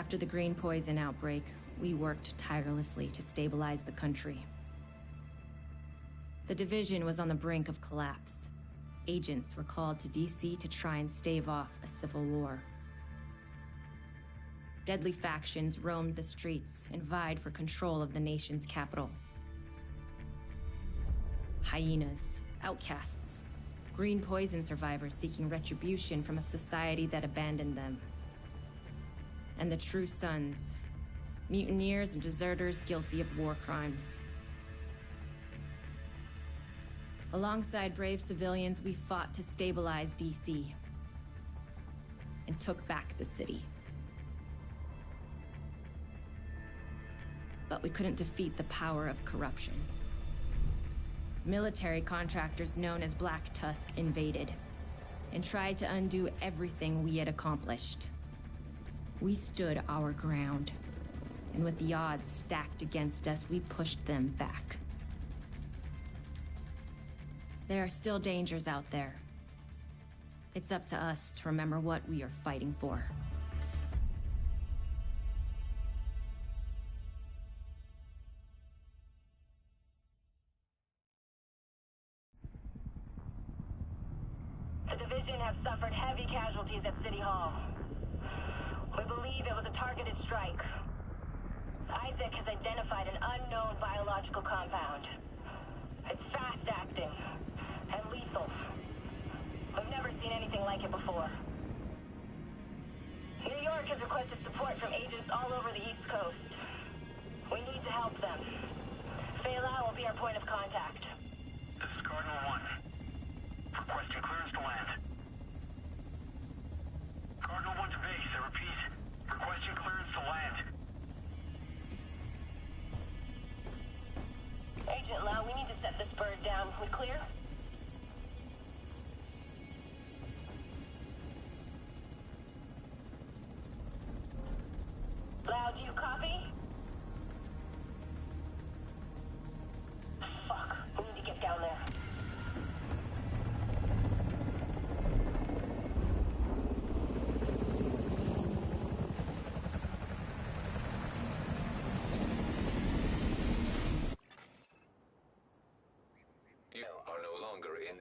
After the green poison outbreak, we worked tirelessly to stabilize the country. The division was on the brink of collapse. Agents were called to DC to try and stave off a civil war. Deadly factions roamed the streets and vied for control of the nation's capital. Hyenas, outcasts, green poison survivors seeking retribution from a society that abandoned them. And the true sons, mutineers and deserters guilty of war crimes. Alongside brave civilians, we fought to stabilize DC and took back the city. But we couldn't defeat the power of corruption. Military contractors known as Black Tusk invaded and tried to undo everything we had accomplished. We stood our ground, and with the odds stacked against us, we pushed them back. There are still dangers out there. It's up to us to remember what we are fighting for. The division have suffered heavy casualties at City Hall. We believe it was a targeted strike. Isaac has identified an unknown biological compound. It's fast-acting and lethal. We've never seen anything like it before. New York has requested support from agents all over the East Coast. We need to help them. Faye Lau will be our point of contact. This is Cardinal 1. Requesting clearance to land. Cardinal 1 to base, I repeat. Requesting clearance to land. Agent Lau, we need to set this bird down. We clear? Lau, do you copy? Fuck. We need to get down there. You are no longer in.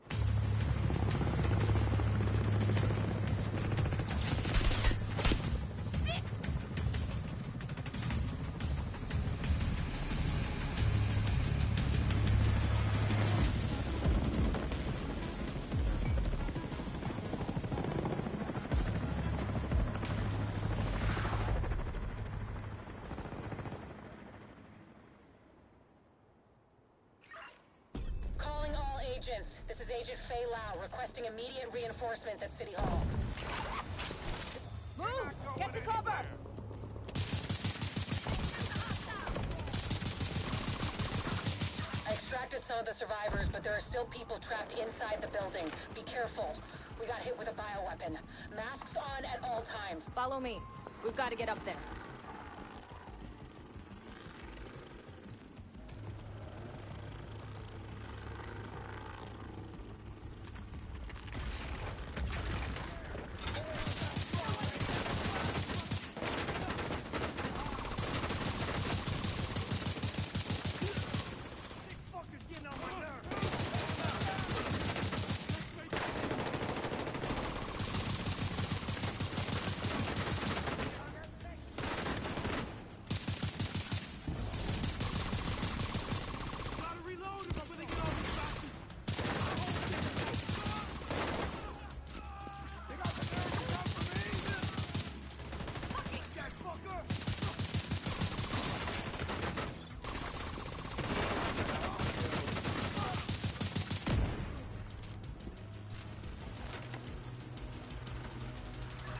Calling all agents. This is Agent Faye Lau, requesting immediate reinforcements at City Hall. Move! Get to cover! I extracted some of the survivors, but there are still people trapped inside the building. Be careful. We got hit with a bioweapon. Masks on at all times. Follow me. We've got to get up there.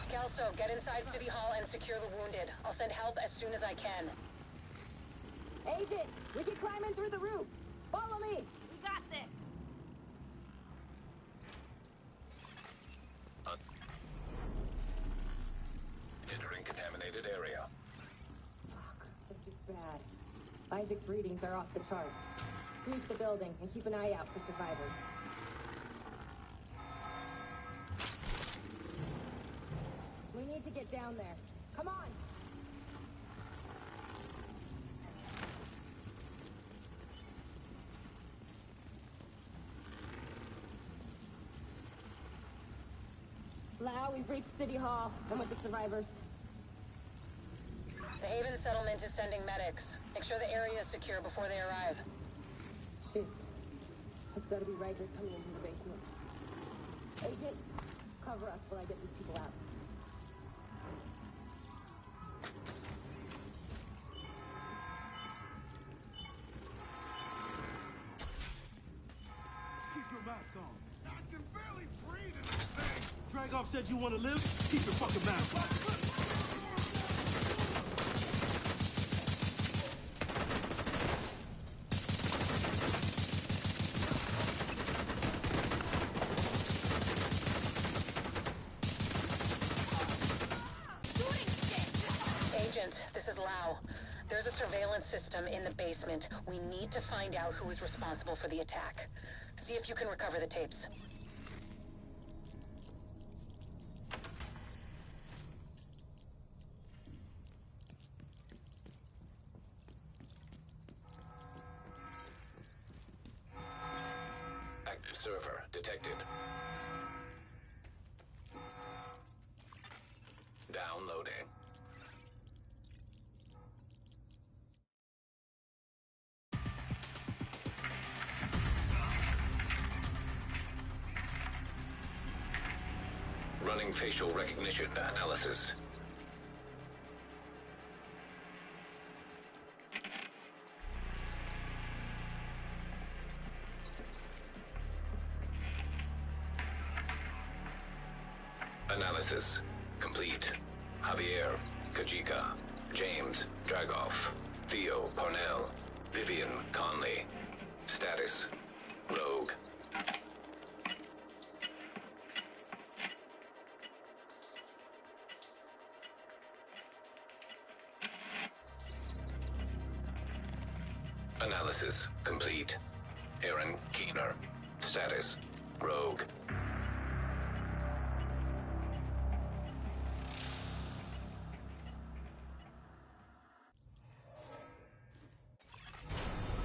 Kelso, get inside City Hall and secure the wounded. I'll send help as soon as I can. Agent, we can climb in through the roof. Follow me. We got this. Entering contaminated area. This is bad. Isaac's readings are off the charts. Sweep the building and keep an eye out for survivors. We need to get down there. Come on! Lau, we've reached City Hall. I'm with the survivors. The Haven settlement is sending medics. Make sure the area is secure before they arrive. Shit. It's gotta be Riker coming into the basement. Agent, cover us while I get these people out. Keep your mask on. I can barely breathe in this thing. Dragoff said you want to live? Keep your fucking mask on. This is Lau. There's a surveillance system in the basement. We need to find out who is responsible for the attack. See if you can recover the tapes. Active server detected. Downloading. Running facial recognition analysis. Analysis complete. Javier, Kajika, James, Dragoff, Theo, Parnell, Vivian, Conley. Status, Rogue. Analysis complete. Aaron Keener. Status, Rogue.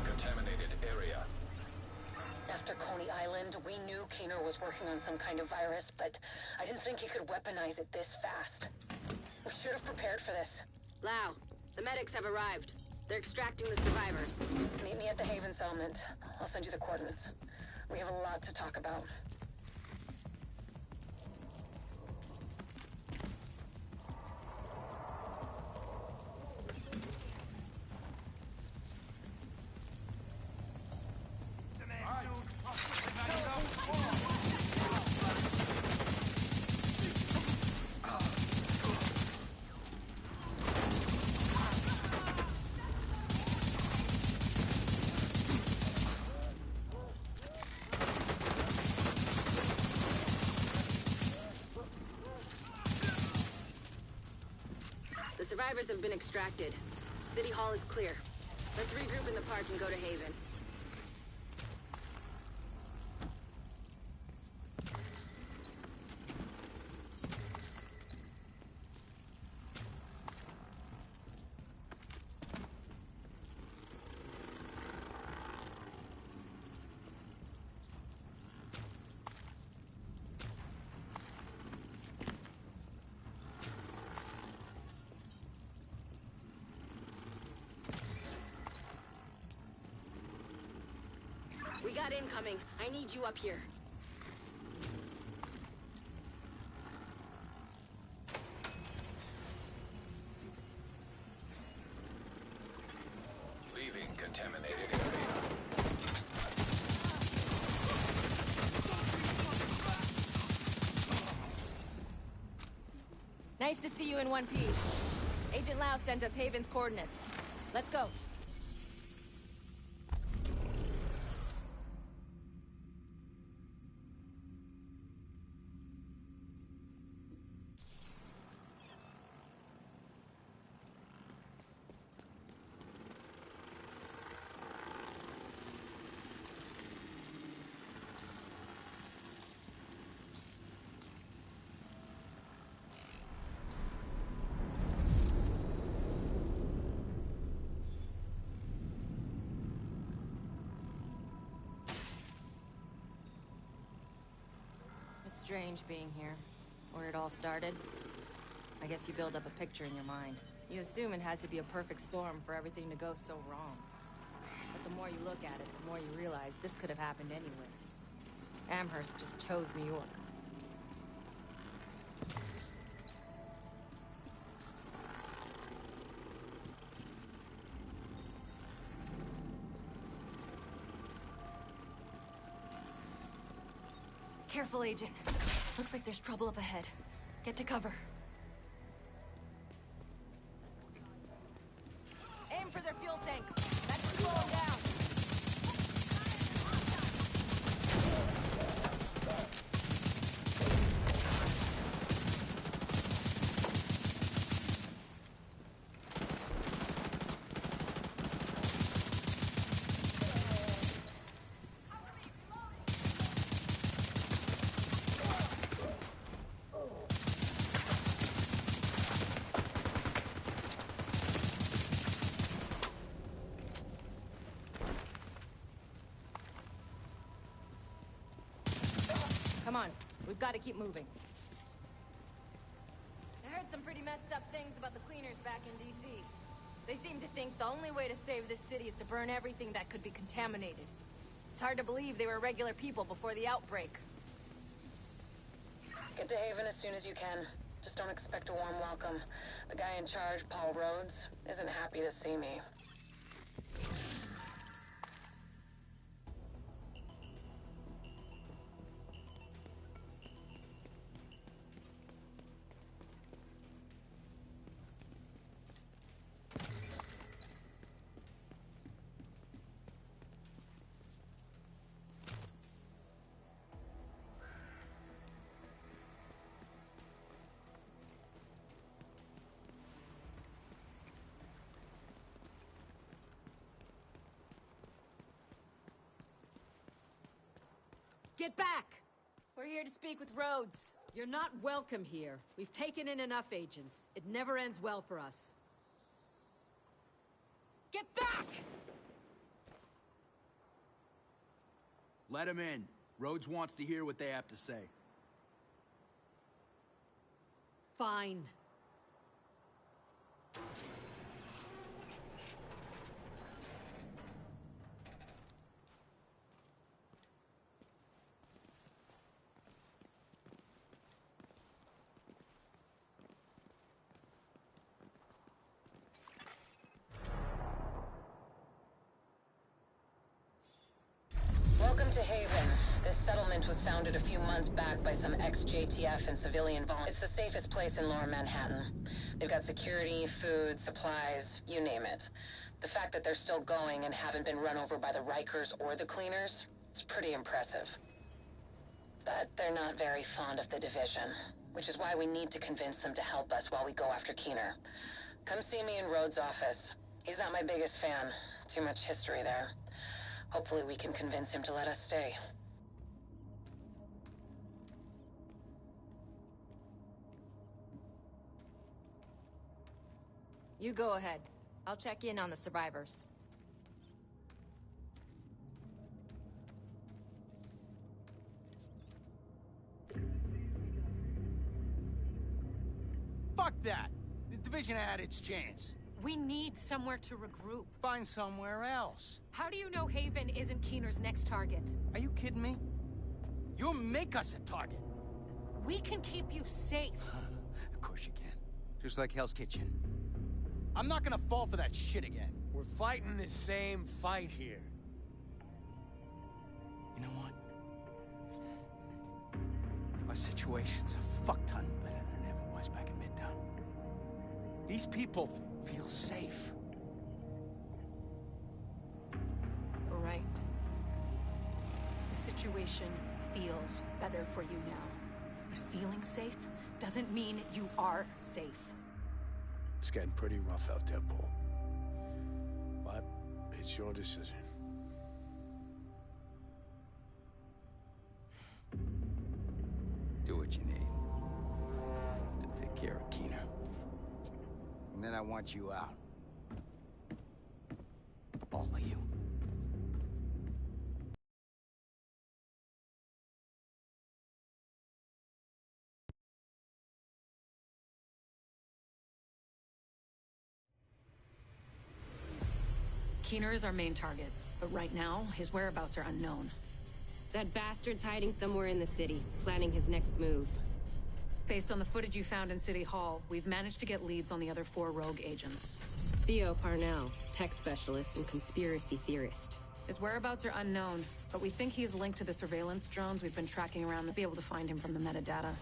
Contaminated area. After Coney Island, we knew Keener was working on some kind of virus, but I didn't think he could weaponize it this fast. We should have prepared for this. Lau, the medics have arrived. They're extracting the survivors. Meet me at the Haven settlement. I'll send you the coordinates. We have a lot to talk about. The survivors have been extracted. City Hall is clear. Let's regroup in the park and go to Haven. We got incoming. I need you up here. Leaving contaminated area. Nice to see you in one piece. Agent Lau sent us Haven's coordinates. Let's go. It's strange being here. Where it all started? I guess you build up a picture in your mind. You assume it had to be a perfect storm for everything to go so wrong. But the more you look at it, the more you realize this could have happened anywhere. Amherst just chose New York. Careful, Agent. Looks like there's trouble up ahead. Get to cover. Aim for their fuel tanks. That should slow them down. Come on, we've got to keep moving. I heard some pretty messed up things about the cleaners back in D.C. They seem to think the only way to save this city is to burn everything that could be contaminated. It's hard to believe they were regular people before the outbreak. Get to Haven as soon as you can. Just don't expect a warm welcome. The guy in charge, Paul Rhodes, isn't happy to see me. Get back! We're here to speak with Rhodes. You're not welcome here. We've taken in enough agents. It never ends well for us. Get back! Let him in. Rhodes wants to hear what they have to say. Fine. Welcome to Haven. This settlement was founded a few months back by some ex-JTF and civilian volunteers. It's the safest place in lower Manhattan. They've got security, food, supplies, you name it. The fact that they're still going and haven't been run over by the Rikers or the cleaners is pretty impressive. But they're not very fond of the division, which is why we need to convince them to help us while we go after Keener. Come see me in Rhodes' office. He's not my biggest fan. Too much history there. Hopefully we can convince him to let us stay. You go ahead. I'll check in on the survivors. Fuck that! The division had its chance. We need somewhere to regroup. Find somewhere else. How do you know Haven isn't Keener's next target? Are you kidding me? You'll make us a target. We can keep you safe. Of course you can. Just like Hell's Kitchen. I'm not gonna fall for that shit again. We're fighting the same fight here. You know what? Our situation's a fuck-ton better than it ever was back in Midtown. These people feel safe. Right. The situation feels better for you now. But feeling safe doesn't mean you are safe. It's getting pretty rough out there, Paul. But it's your decision. Do what you need to take care of Keener. And then I want you out. All of you. Keener is our main target, but right now, his whereabouts are unknown. That bastard's hiding somewhere in the city, planning his next move. Based on the footage you found in City Hall, we've managed to get leads on the other 4 rogue agents. Theo Parnell, tech specialist and conspiracy theorist. His whereabouts are unknown, but we think he is linked to the surveillance drones we've been tracking around to be able to find him from the metadata.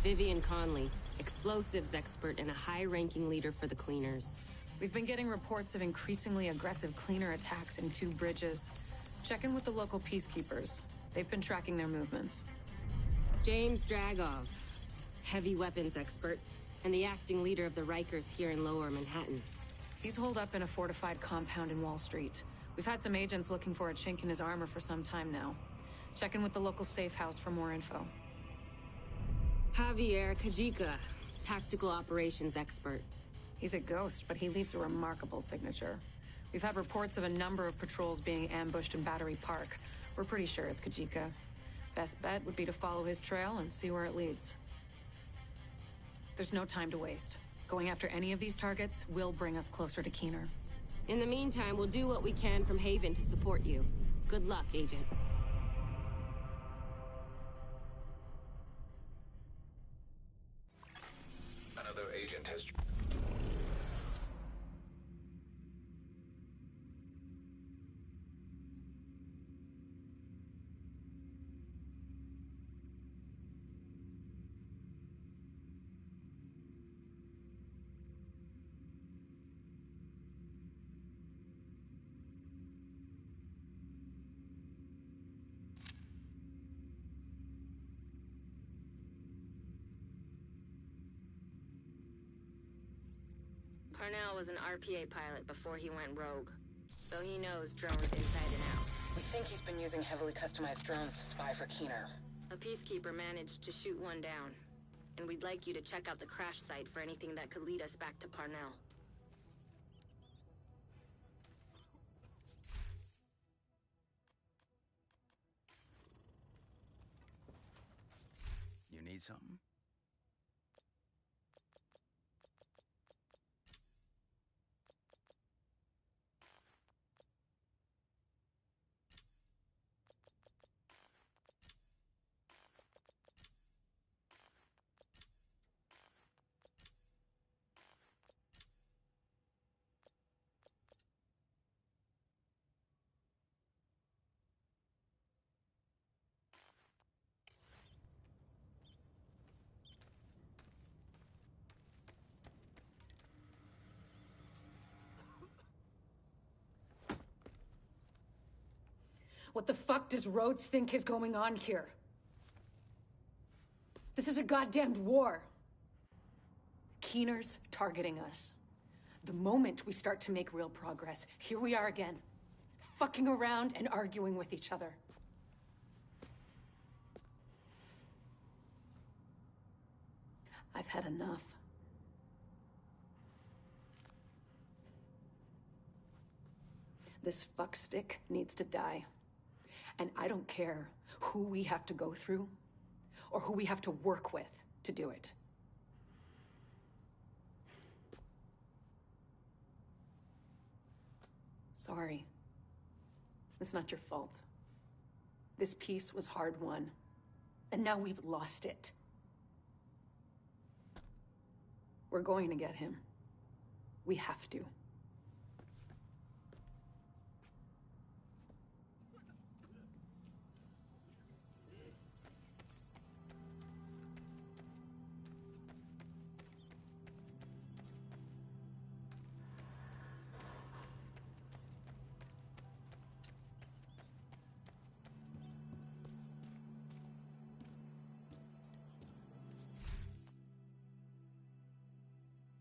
Vivian Conley, explosives expert and a high-ranking leader for the Cleaners. We've been getting reports of increasingly aggressive Cleaner attacks in 2 bridges. Check in with the local peacekeepers. They've been tracking their movements. James Dragov, heavy weapons expert, and the acting leader of the Rikers here in Lower Manhattan. He's holed up in a fortified compound in Wall Street. We've had some agents looking for a chink in his armor for some time now. Check in with the local safe house for more info. Javier Kajika, tactical operations expert. He's a ghost, but he leaves a remarkable signature. We've had reports of a number of patrols being ambushed in Battery Park. We're pretty sure it's Kajika. Best bet would be to follow his trail and see where it leads. There's no time to waste. Going after any of these targets will bring us closer to Keener. In the meantime, we'll do what we can from Haven to support you. Good luck, Agent. Another agent has... Parnell was an RPA pilot before he went rogue, so he knows drones inside and out. We think he's been using heavily customized drones to spy for Keener. A peacekeeper managed to shoot one down, and we'd like you to check out the crash site for anything that could lead us back to Parnell. You need something? What the fuck does Rhodes think is going on here? This is a goddamned war. Keener's targeting us. The moment we start to make real progress, here we are again, fucking around and arguing with each other. I've had enough. This fuckstick needs to die. And I don't care who we have to go through or who we have to work with to do it. Sorry. It's not your fault. This peace was hard won, and now we've lost it. We're going to get him. We have to.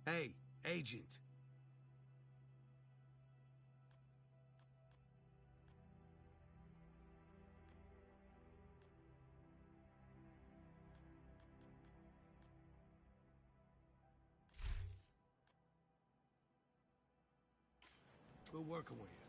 Hey, Agent. We're working with you.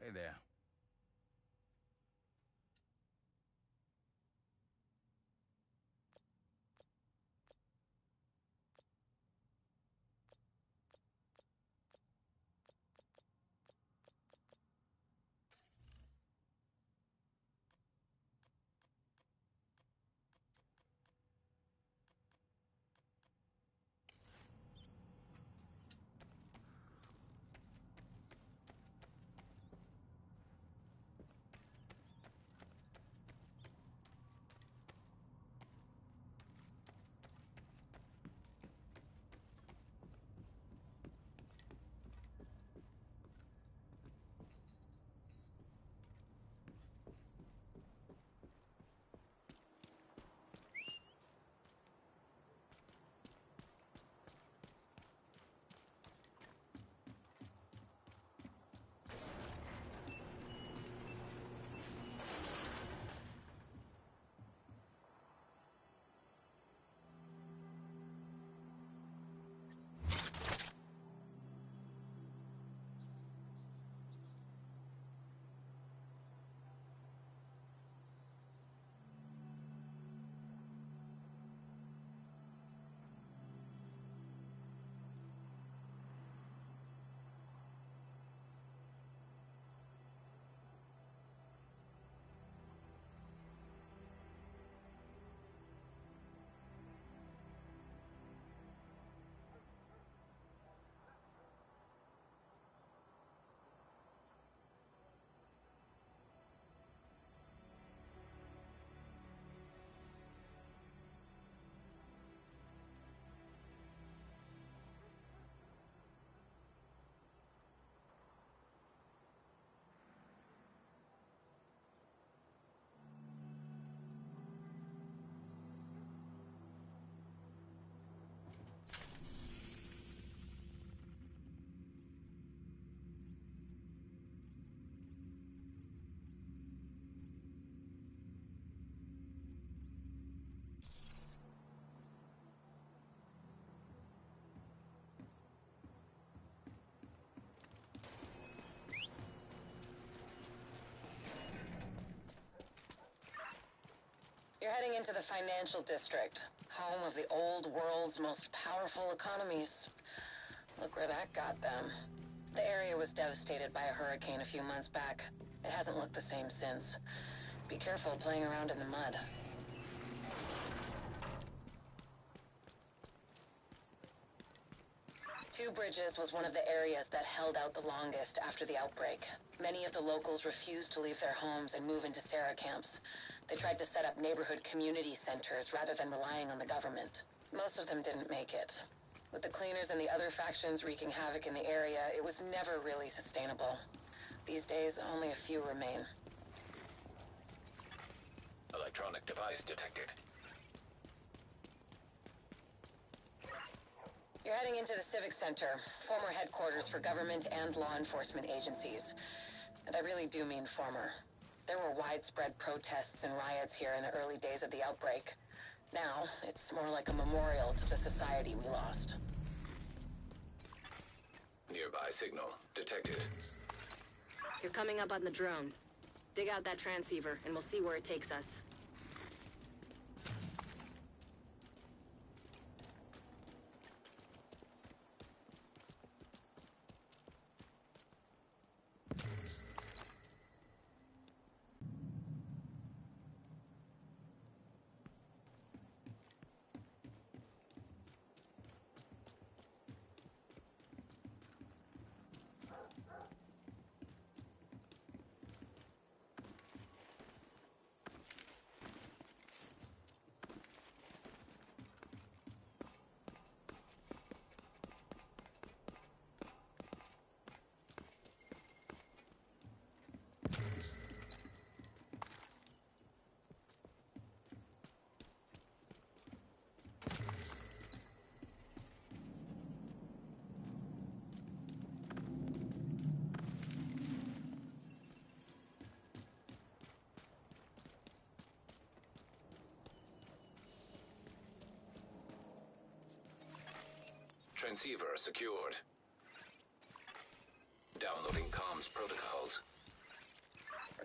Hey there. You're heading into the financial district, home of the old world's most powerful economies. Look where that got them. The area was devastated by a hurricane a few months back. It hasn't looked the same since. Be careful playing around in the mud. Two Bridges was one of the areas that held out the longest after the outbreak. Many of the locals refused to leave their homes and move into Sarah camps. They tried to set up neighborhood community centers rather than relying on the government. Most of them didn't make it. With the cleaners and the other factions wreaking havoc in the area, it was never really sustainable. These days, only a few remain. Electronic device detected. You're heading into the Civic Center, former headquarters for government and law enforcement agencies. And I really do mean former. There were widespread protests and riots here in the early days of the outbreak. Now, it's more like a memorial to the society we lost. Nearby signal detected. You're coming up on the drone. Dig out that transceiver, and we'll see where it takes us. Transceiver secured. Downloading comms protocols.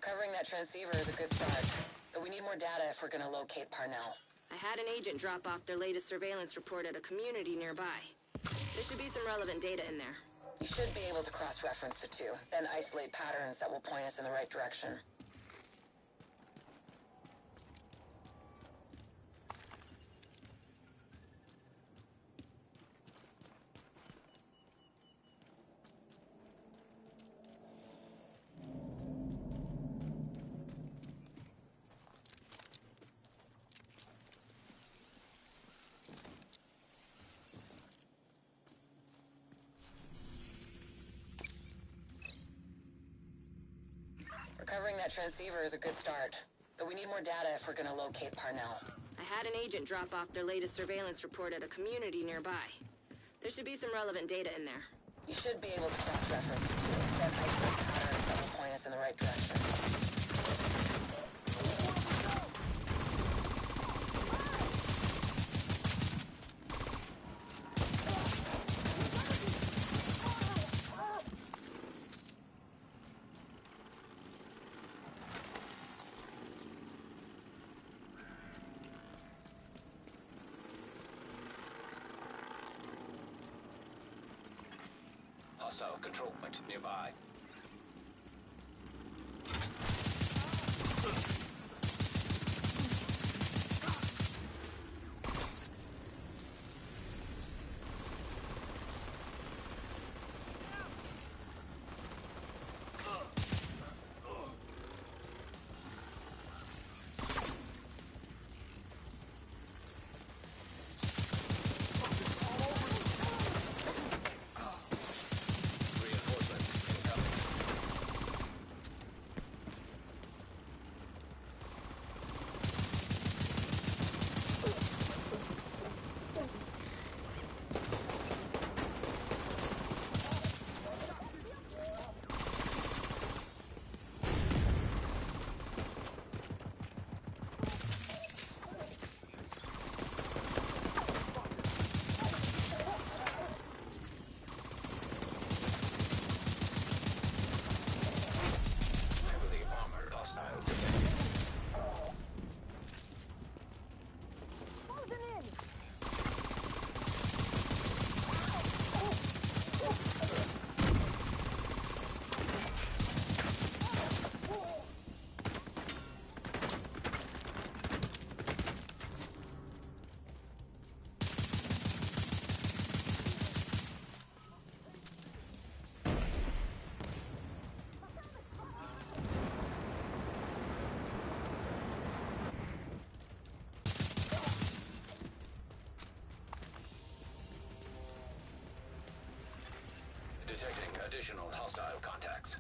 Recovering that transceiver is a good start, but we need more data if we're gonna locate Parnell. I had an agent drop off their latest surveillance report at a community nearby. There should be some relevant data in there. You should be able to cross-reference the two, then isolate patterns that will point us in the right direction. Recovering that transceiver is a good start, but we need more data if we're gonna locate Parnell. I had an agent drop off their latest surveillance report at a community nearby. There should be some relevant data in there. You should be able to cross-reference the two, then isolate patterns that will point us in the right direction. Hostile control point nearby. Detecting additional hostile contacts.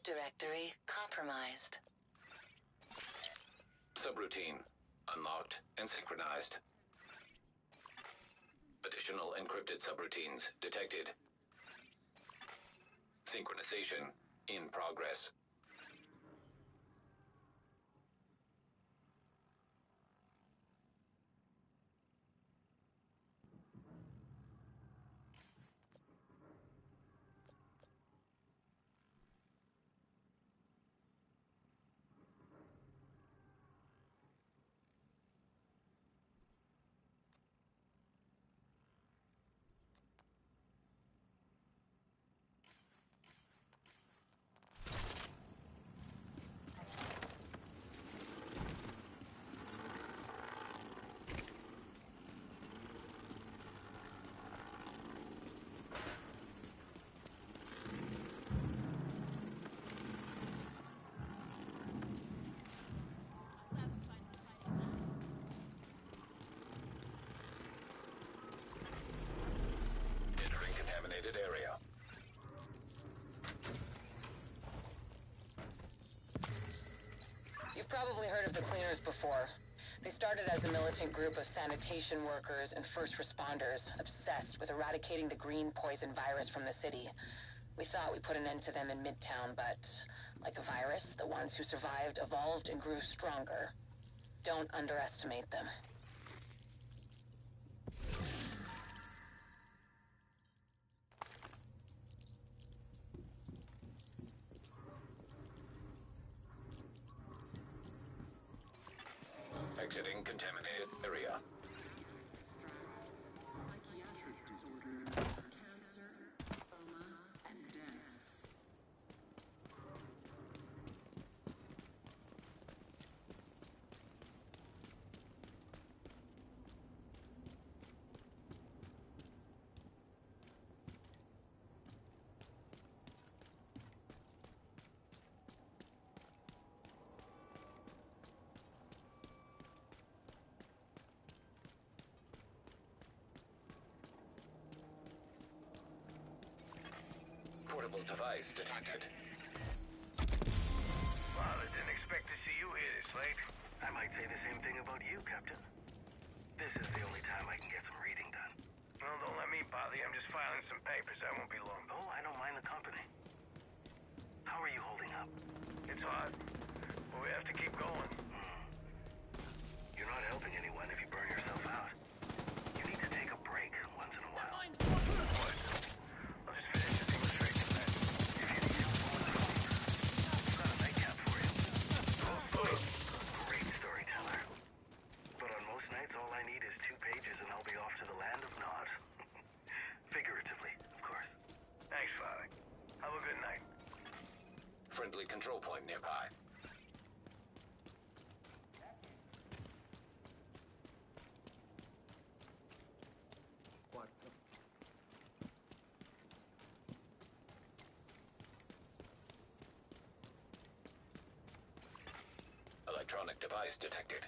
directory compromised. Subroutine unlocked and synchronized. Additional encrypted subroutines detected. Synchronization in progress. Area. You've probably heard of the Cleaners before. They started as a militant group of sanitation workers and first responders obsessed with eradicating the green poison virus from the city. We thought we put an end to them in Midtown, but like a virus, the ones who survived evolved and grew stronger. Don't underestimate them. Exiting contaminated area. Psychiatric disorders, cancer, coma, and death. Portable device detected. Well, I didn't expect to see you here this late. I might say the same thing about you, Captain. This is the only time I can get some reading done. Well, don't let me bother you. I'm just filing some papers. I won't be long. Oh, I don't mind the company. How are you holding up? It's hard, but we have to keep going. You're not helping anyone if you burn yourself out. You need to take a break once in a while. What? I'll just finish this illustration then. If you need help on the phone, I've got a nightcap for you. Great storyteller. But on most nights, all I need is 2 pages and I'll be off to the land of Nod. Figuratively, of course. Thanks, Father. Have a good night. Friendly control point nearby. Electronic device detected.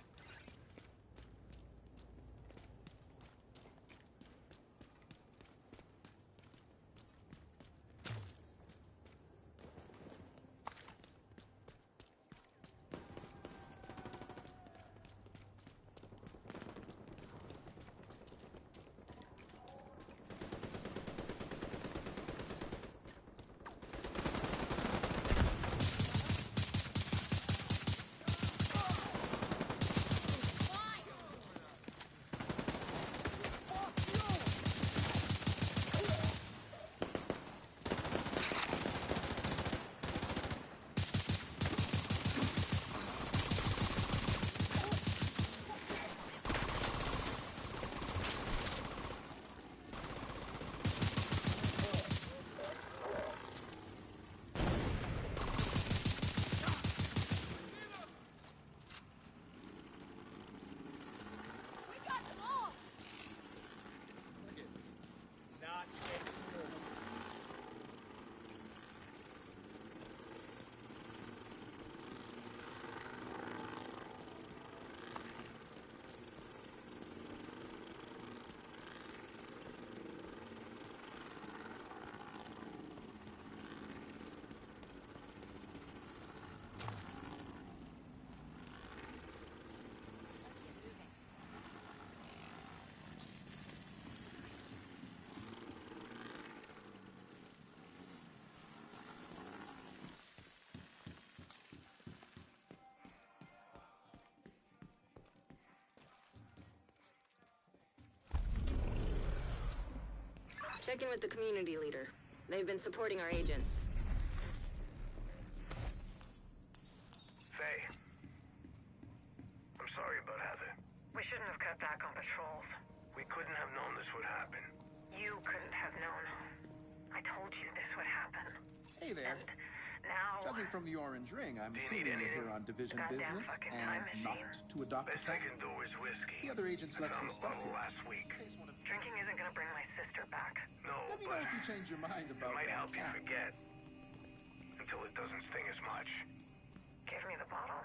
Check in with the community leader. They've been supporting our agents. Faye. I'm sorry about Heather. We shouldn't have cut back on patrols. We couldn't have known this would happen. You couldn't have known. I told you this would happen. Hey there. And now... Judging from the orange ring, I'm Do you assuming need you're here anything? on division Goddamn business fucking and time machine. not to adopt a Best I cat. can do is whiskey. The other agents I left some found a stuff bottle here. last week. Drinking isn't gonna bring my sister back. No, Let me know but if you change your mind it about might that help you cat. forget. Until it doesn't sting as much. Give me the bottle.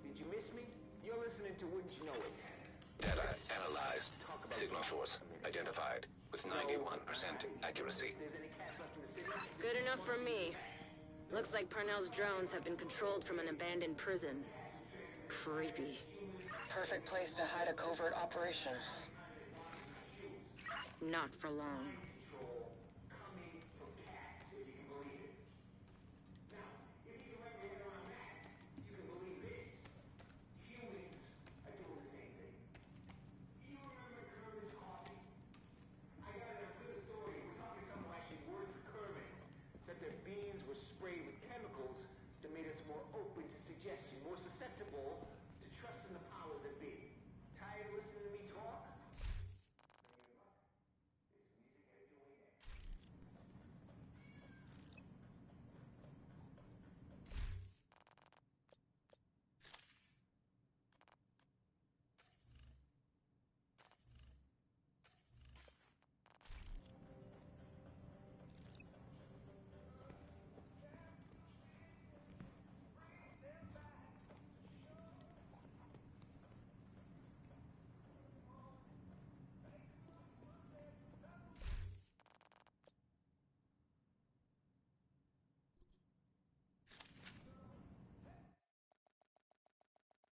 Did you miss me? You're listening to Wouldn't You Know It. Data analyzed. Signal source identified with 91% accuracy. Good enough for me. Looks like Parnell's drones have been controlled from an abandoned prison. Creepy. Perfect place to hide a covert operation. Not for long.